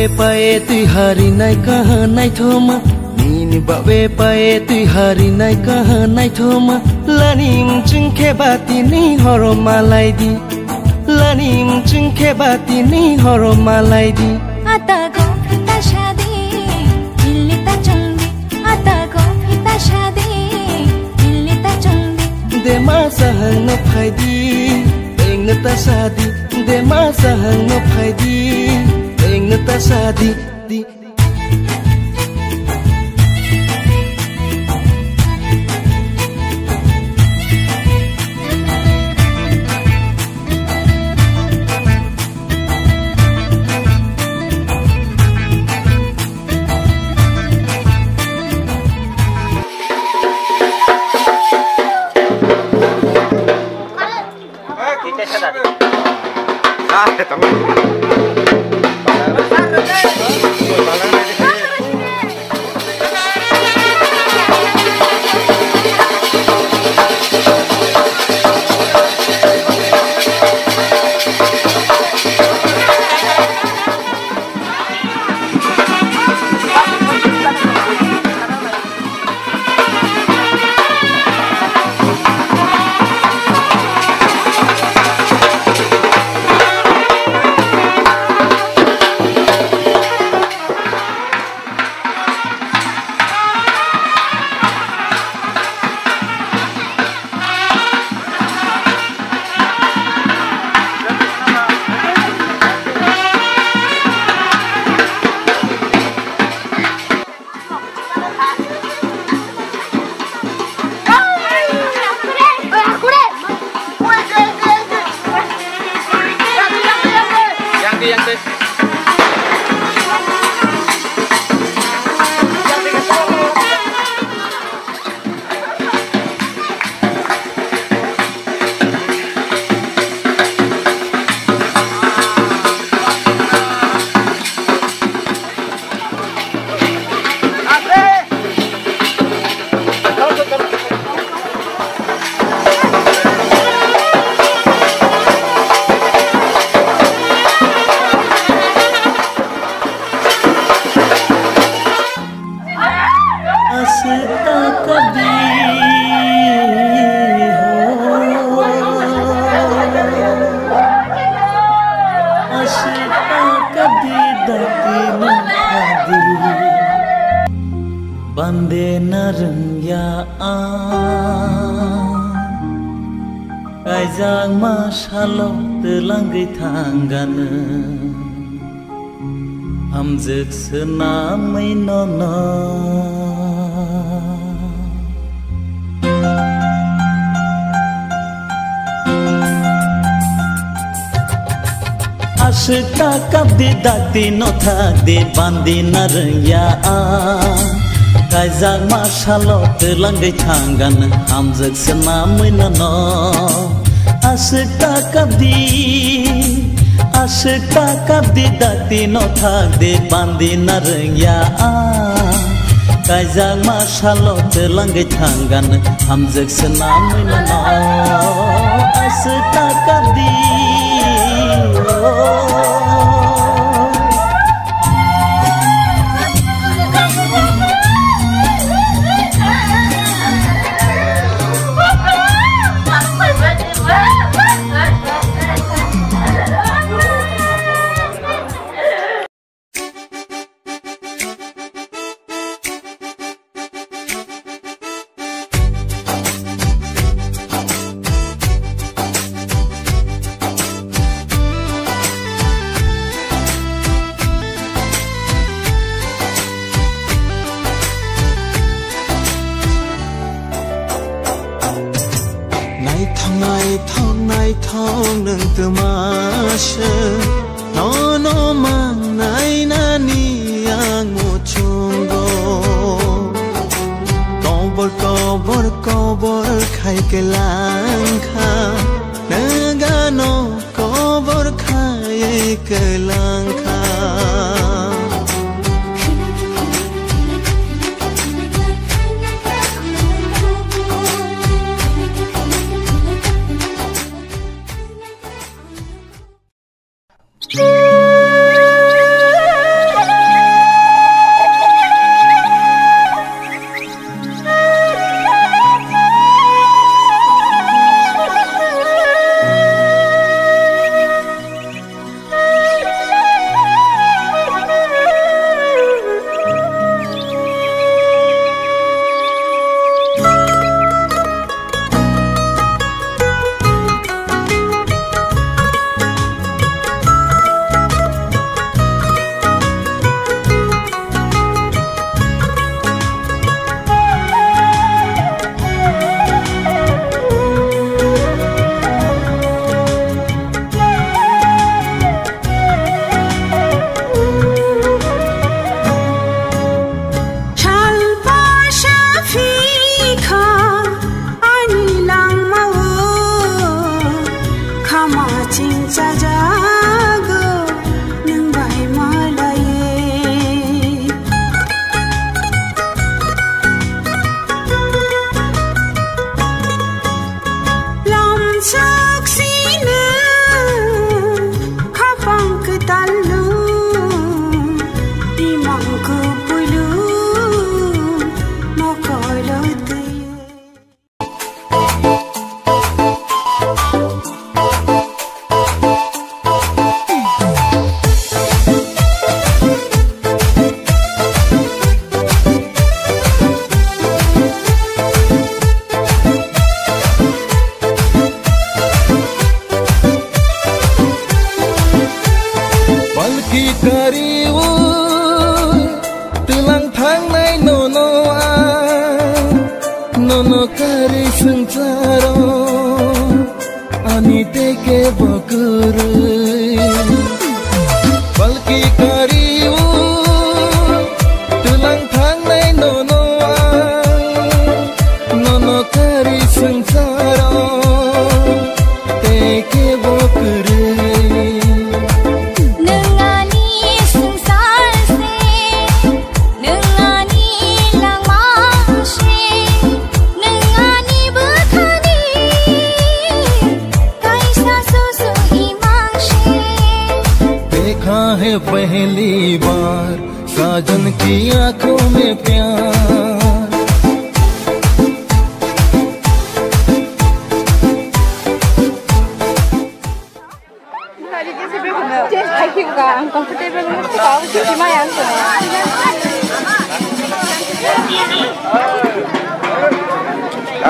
pae tui hari nai kaha nai thoma Nini bawe pae tui hari nai kaha nai thoma Lanim chungke bati ni horo malai di Lanim chungke bati ni horo malai di Ata go fita shadi Dilli ta chungdi Ata go fita shadi Dilli ta chungdi De ma sahang no phai di Eng na ta sadi De ma sahang no phai di Eng na ta sadi di Bande nareng ya Kaijang masalok telanggai tanggana Hamzek senamai nono Asik takap di dati no tak di bandi nareng ya Kaijang masalok telanggai tanggana Hamzek senamai nono Asik takap di dati no thak de bandi nareng ya Kaijang masalok telanggai tanggana Hamzek senamai nono Asik takap di Nai thong nâng từ ma sơ no mang nai na ni ang mo chungo kobor khai ke lang kha naga no kobor khai ke lang kha पहली बार साजन की आंखों में प्यार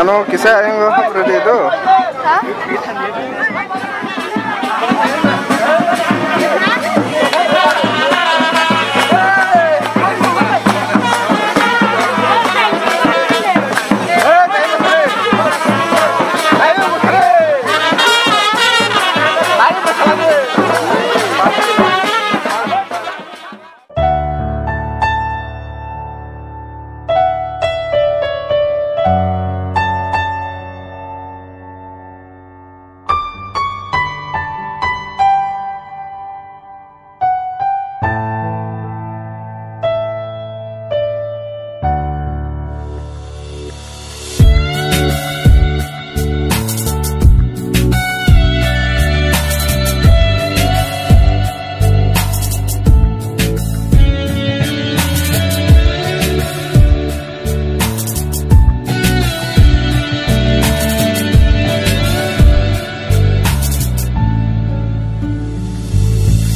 Ano, kisah yang berarti itu? Hah?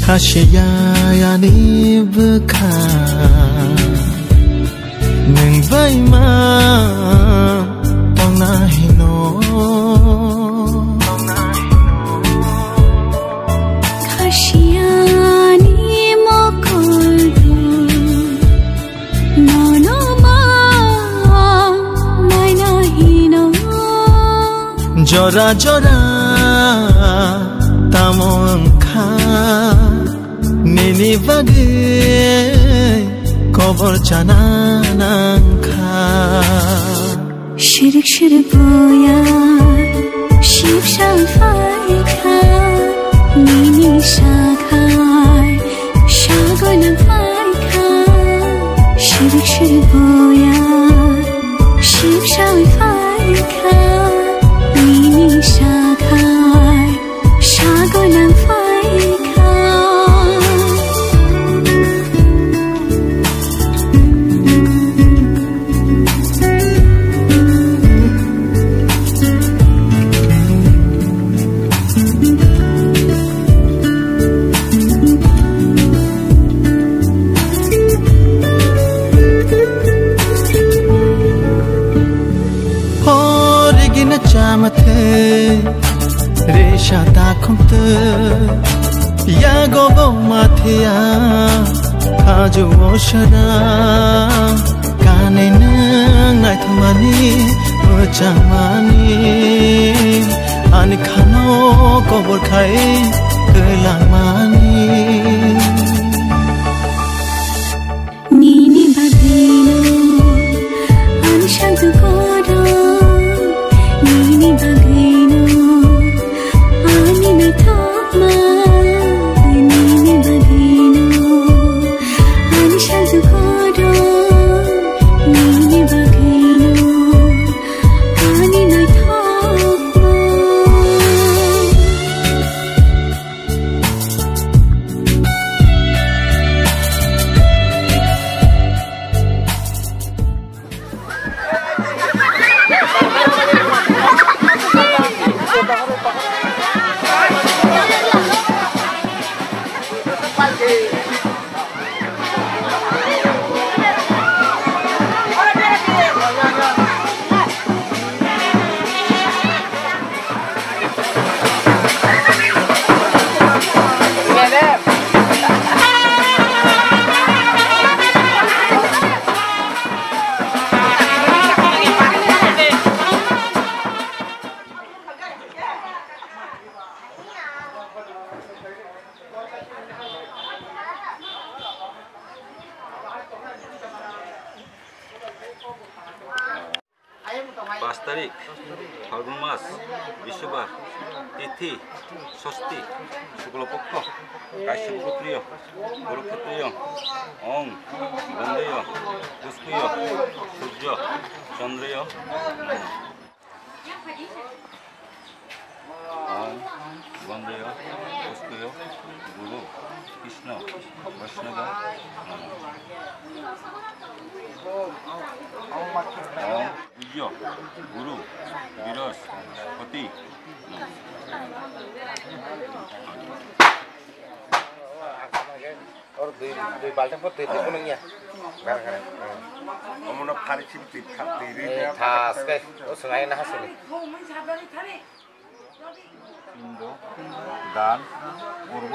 Haşya yani beka Neng vai ma Tong na hino Haşya ni mokoldu No no ma Nai na hino Jora jora Tamong kha Nini bagai Kobor cananang kha Shirik shirik boyar Ship shall fai kha Nini shakhar Shagon fai kha Shirik shirik boyar Ship shall fai kha Nini shakhar Shagon fai kha Resha ta khumte ya gobo mathia khaju oshara kane nang nai thamani ochamani ani khano kobor khai kelamani Nini bagino ani shantu kodo Nini bagino ani nai thokma Nini bagino ani shantu kodo Nini bagino ani nai thokma 5 তারিখ ফাল্গুন মাস বিশ্ববার তিথি ষষ্ঠী শুক্লপক্ষ কাশ্যপগোত্রীয় গুরুক্ষেত্রীয় অং গন্ধেয় পুষ্পীয় সূর্য চন্দ্রেয় অং গন্ধেয় পুষ্পীয় গুরু কৃষ্ণ বৈষ্ণব বীর্য গুরু বৃহস্পতি और दुई बाल्टी पर तेल को नहीं है घर घर अमना फारी छिप तिप खा तेरे था स्काई उस लाइन ना हंसने पिंड दान पूर्व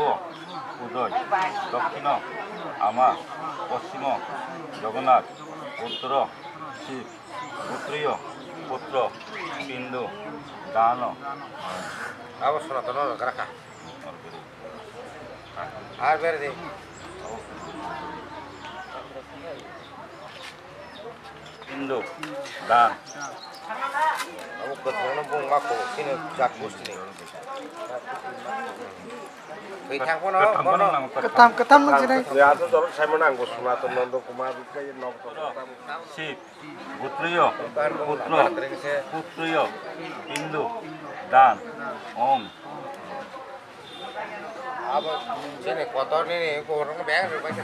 उदय दक्षिण आमा पश्चिम जगन्नाथ उत्तर शिव पुत्रीय पुत्र पिंड दान अब सुना तो ना रखा आर बेर दे पिंड दान अब कतनो बुंग माको सिने जात बुस्नी कई थांग कोन Ketam nang sini. Ya tu dorong saya menang bos surat nonton kemarin kayak nok. Shiv पुत्रीय पुत्र पुत्रीय पिंड दान ओम अब सिने कोतर नि को रंग ब्याग रे पैसा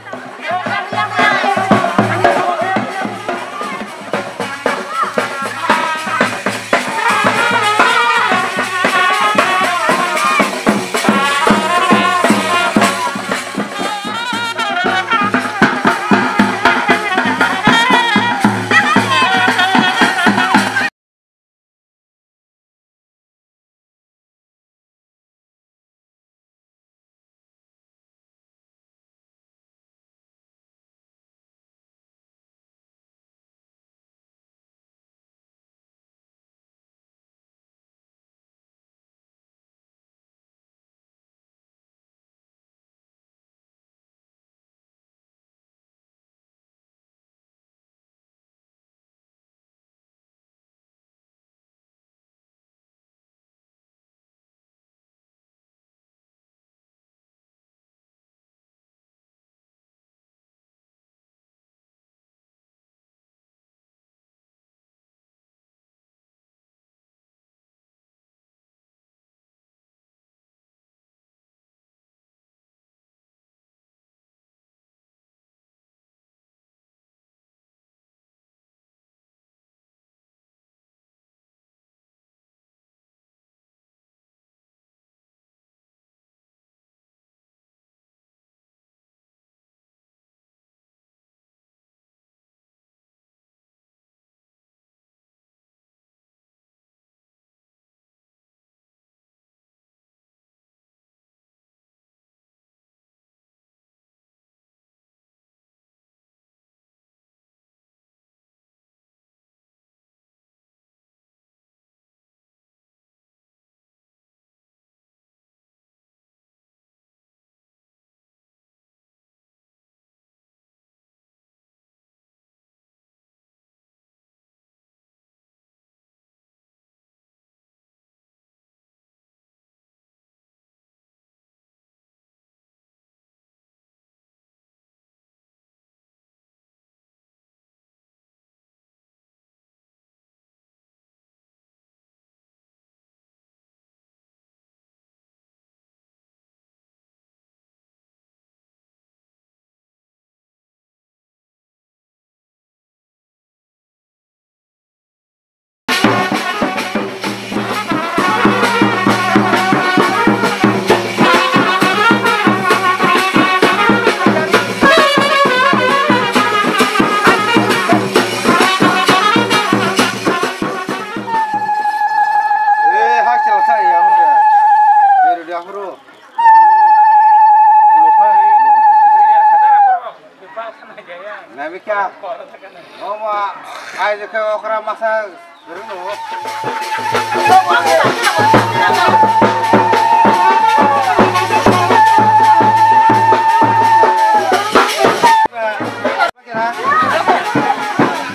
Ay, de que okra masa beruno.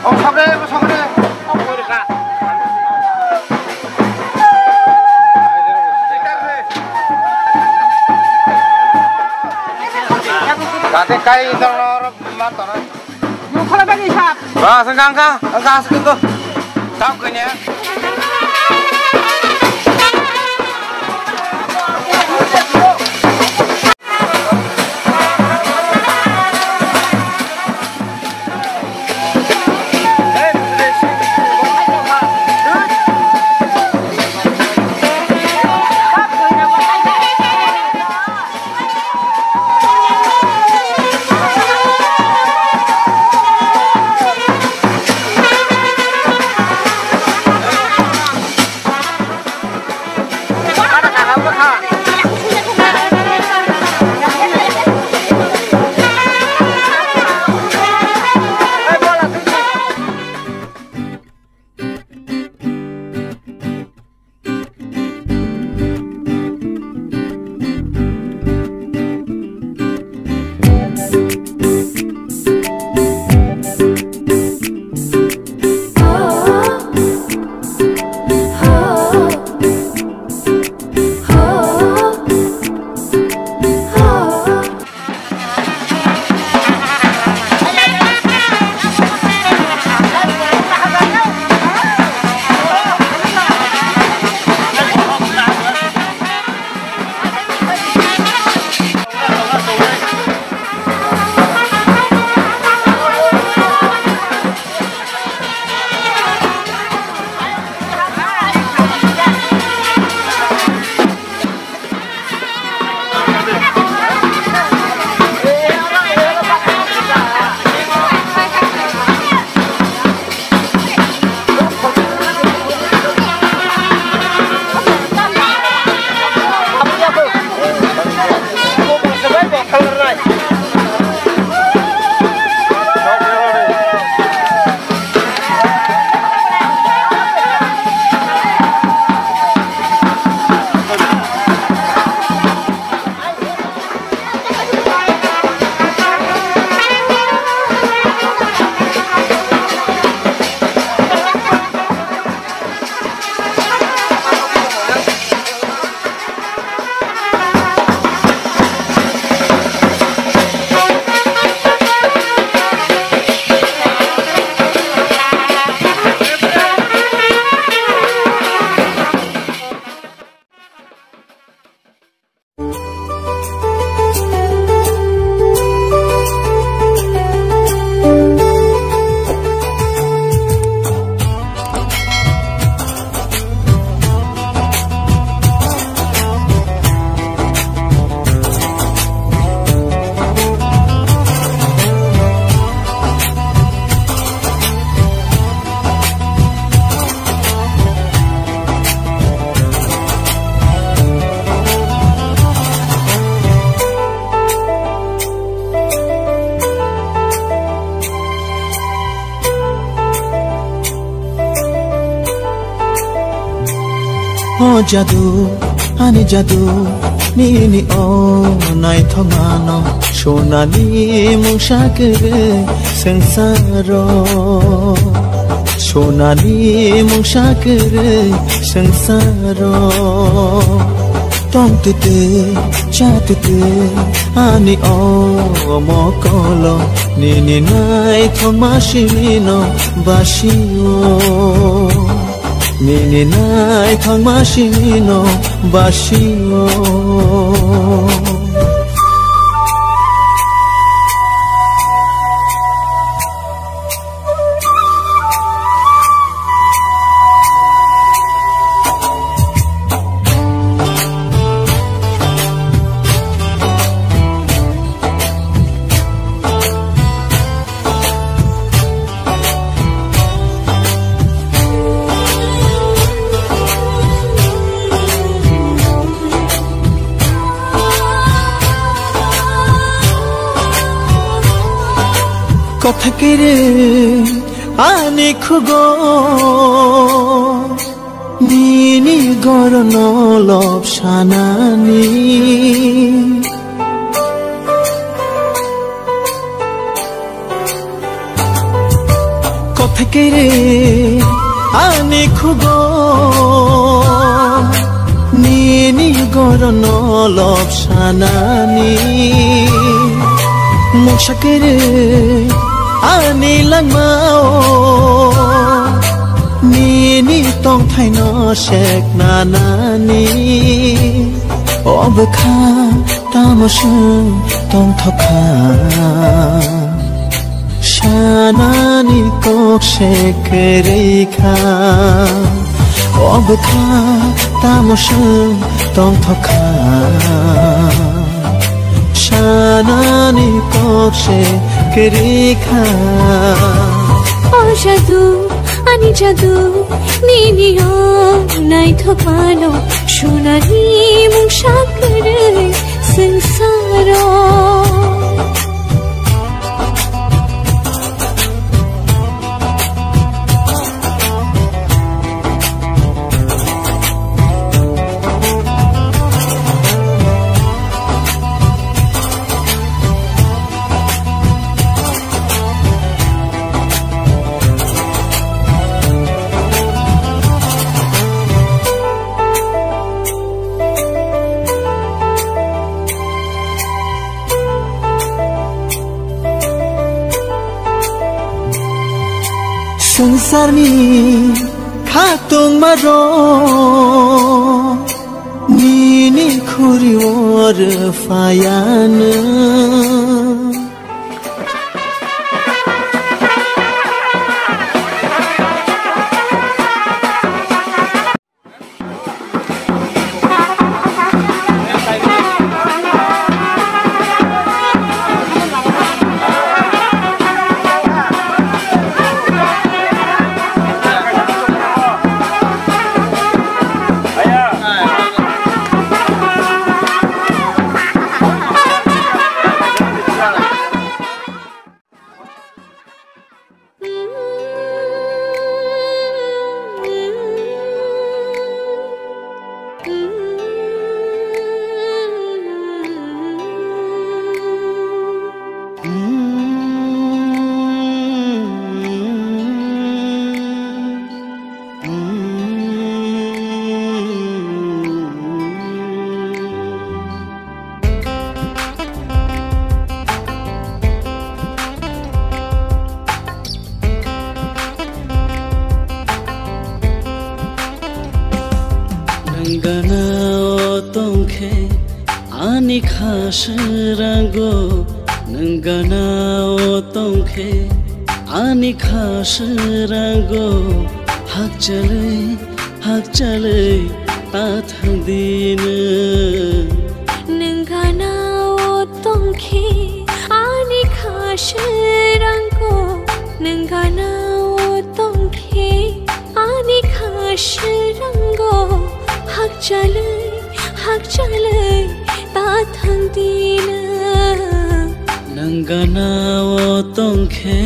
Oh, sabre. Kain orang mata na. Kalau bagi sap. Wah, angka segitu. Tahu kayaknya. Jadu, ani jadu, nini nai thomano, shonali mushakere sansaro, shonali mushakere sansaro, tomtete, chatete, ani mokolo, nini nai thomashino bashio. Nini nai thang mashino bashio Kothakere ani khugo nini gorono lopshanani Kothakere ani khugo nini gorono lopshanani Mushakere ani langmao Nini tong thai no shek na nani Obakha tamashu tong thokha Shanani kok shekere kha Obakha tamashu tong thokha Shanani kok shekere kha Oh jadu ani jadu nini ho nai thopalo shunani mushakare sansaro Sansarni khatung maro Nini khuri or fayana Nangana otongke ani khasrango Nangana otongke ani khasrango hak chale pathandina Nangana otongke ani khasrango Nangana otongke ani khasrango hak chale tathandina Nangana otongke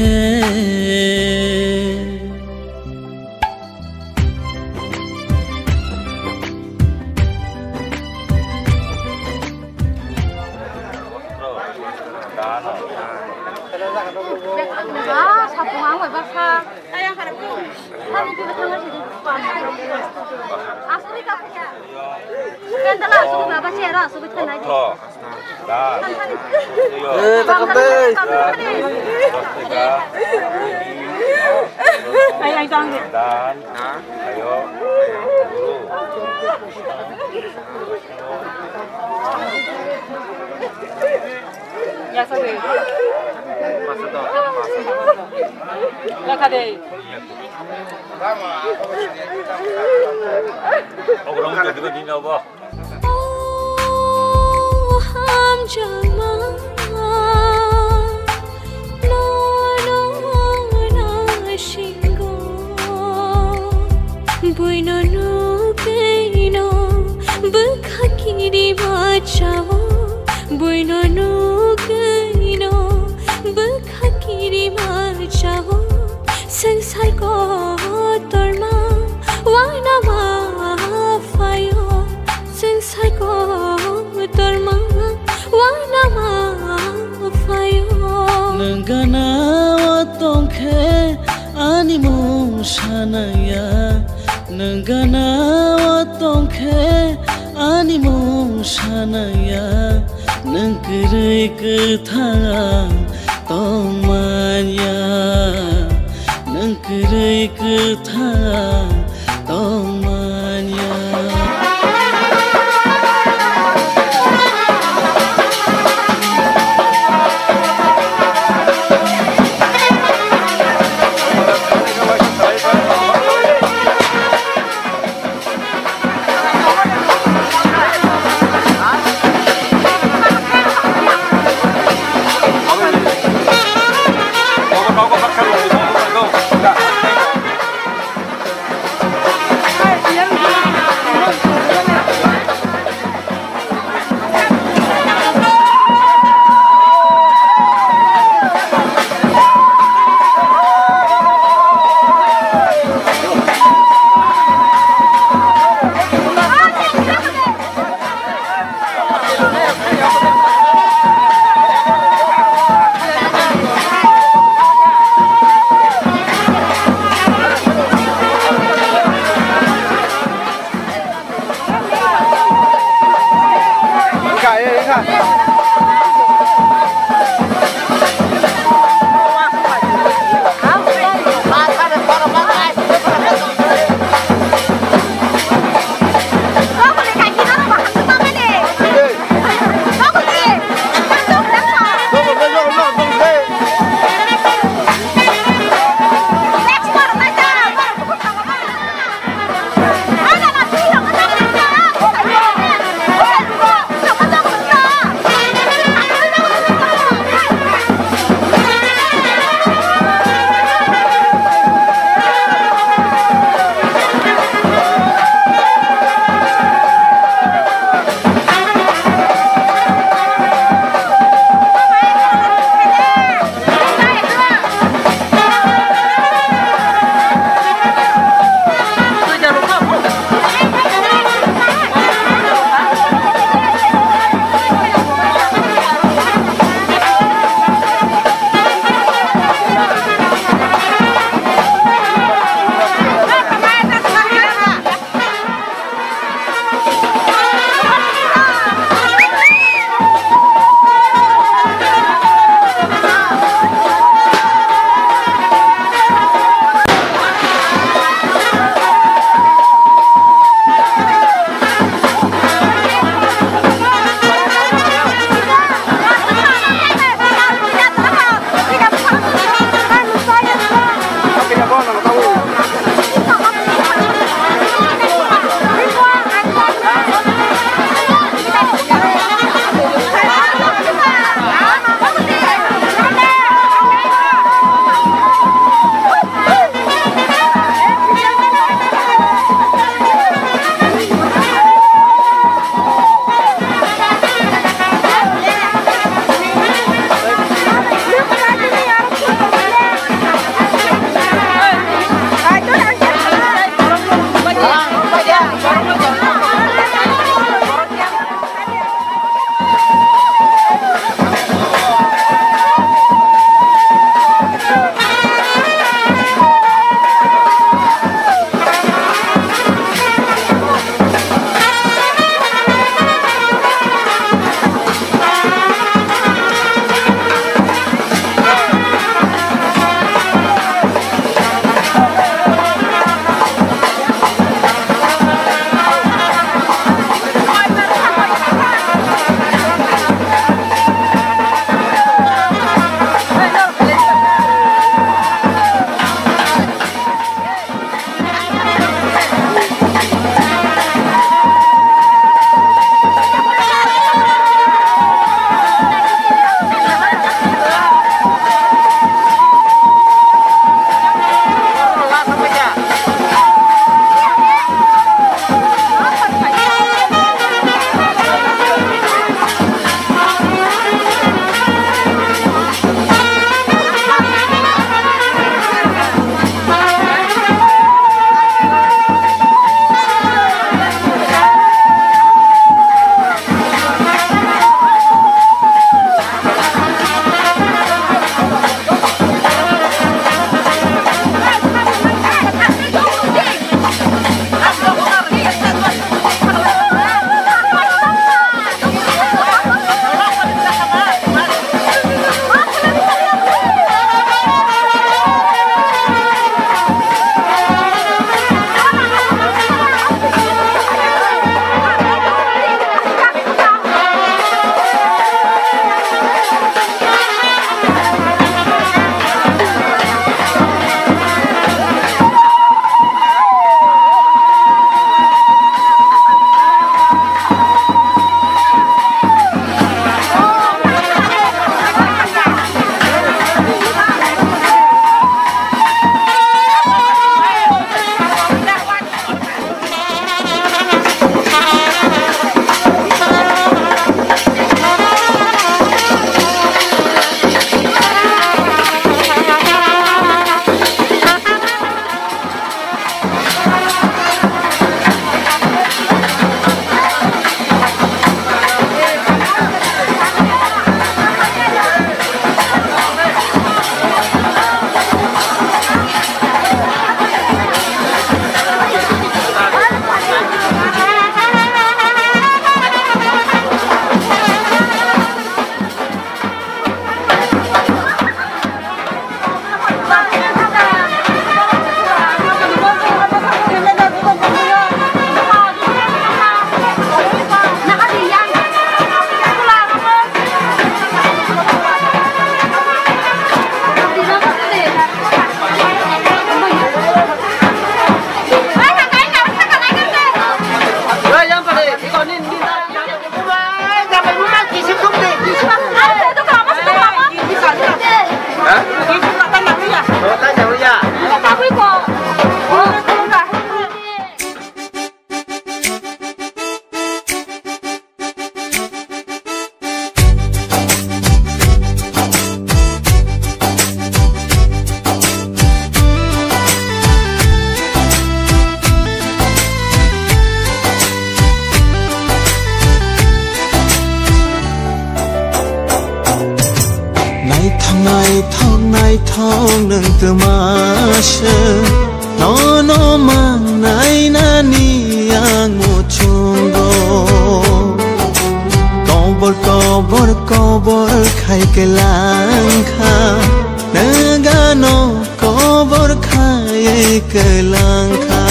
नोंखोरै गोथां तमाया नोंखोरै गोथां तमाया thong nâng từ masha no mang nai nani ang mo chungo kobor khai ke lang kha nagano kobor khai ke lang kha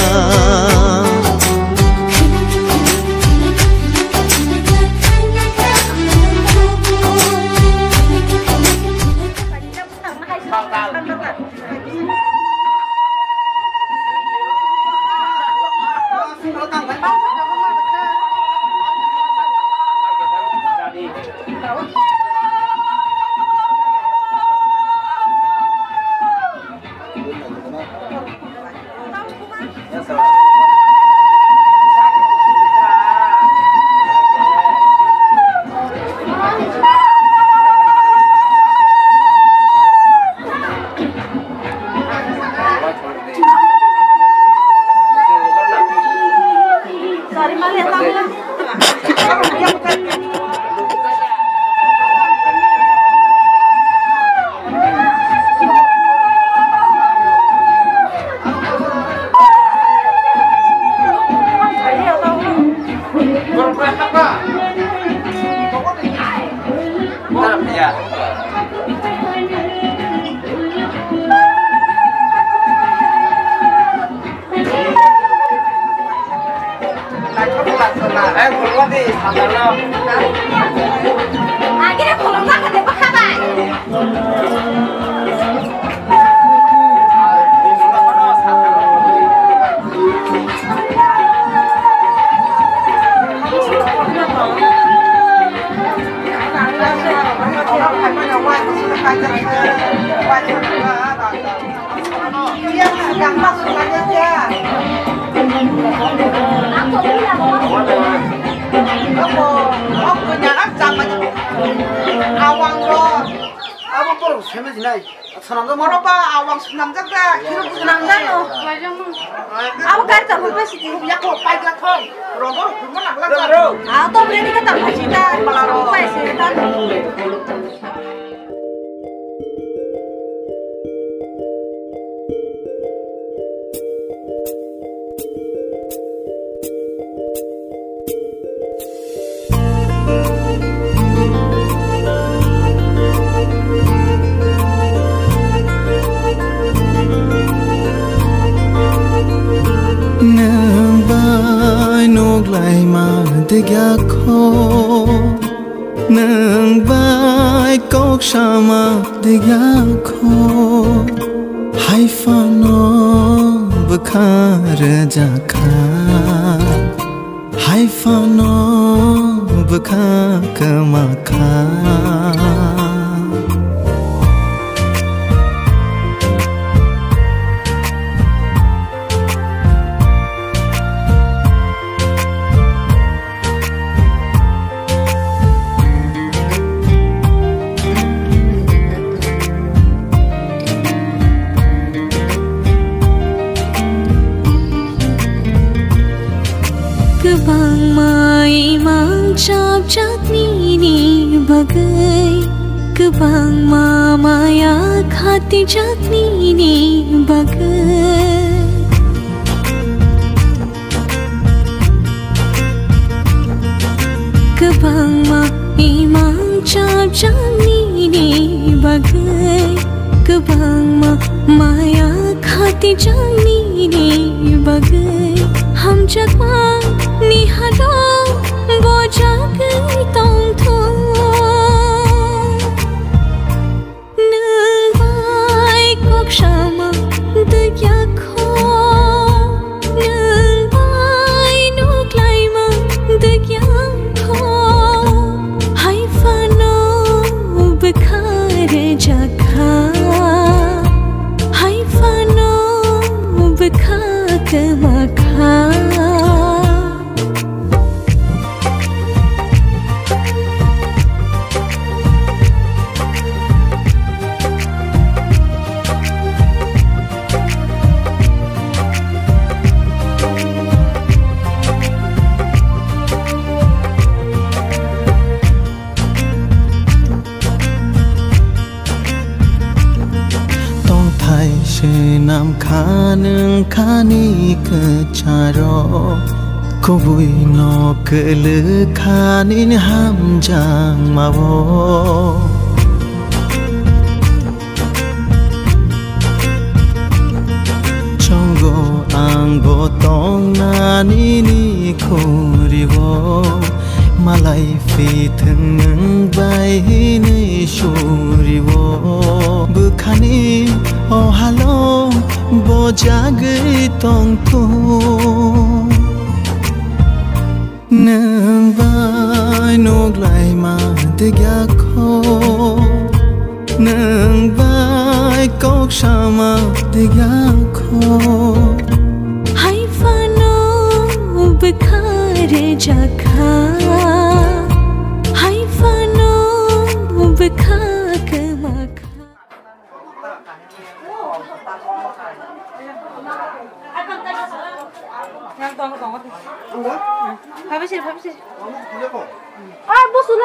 Hai fano bkhak makha Khamkhan khani kecharo Kubui no kele khanin hamjang mawo Chongo angbo tong nani ni khuriwo Malai fitheng nang bai ni shuriwo Bukhani oh hello bo jagai tong tu Nang bai nog lai ma de gya kho Nang bai kok shama de gya kho Hai fano bukhare jakha Hai fano bukha kemakha 밥이실. 아, 무슨 해?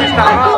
Está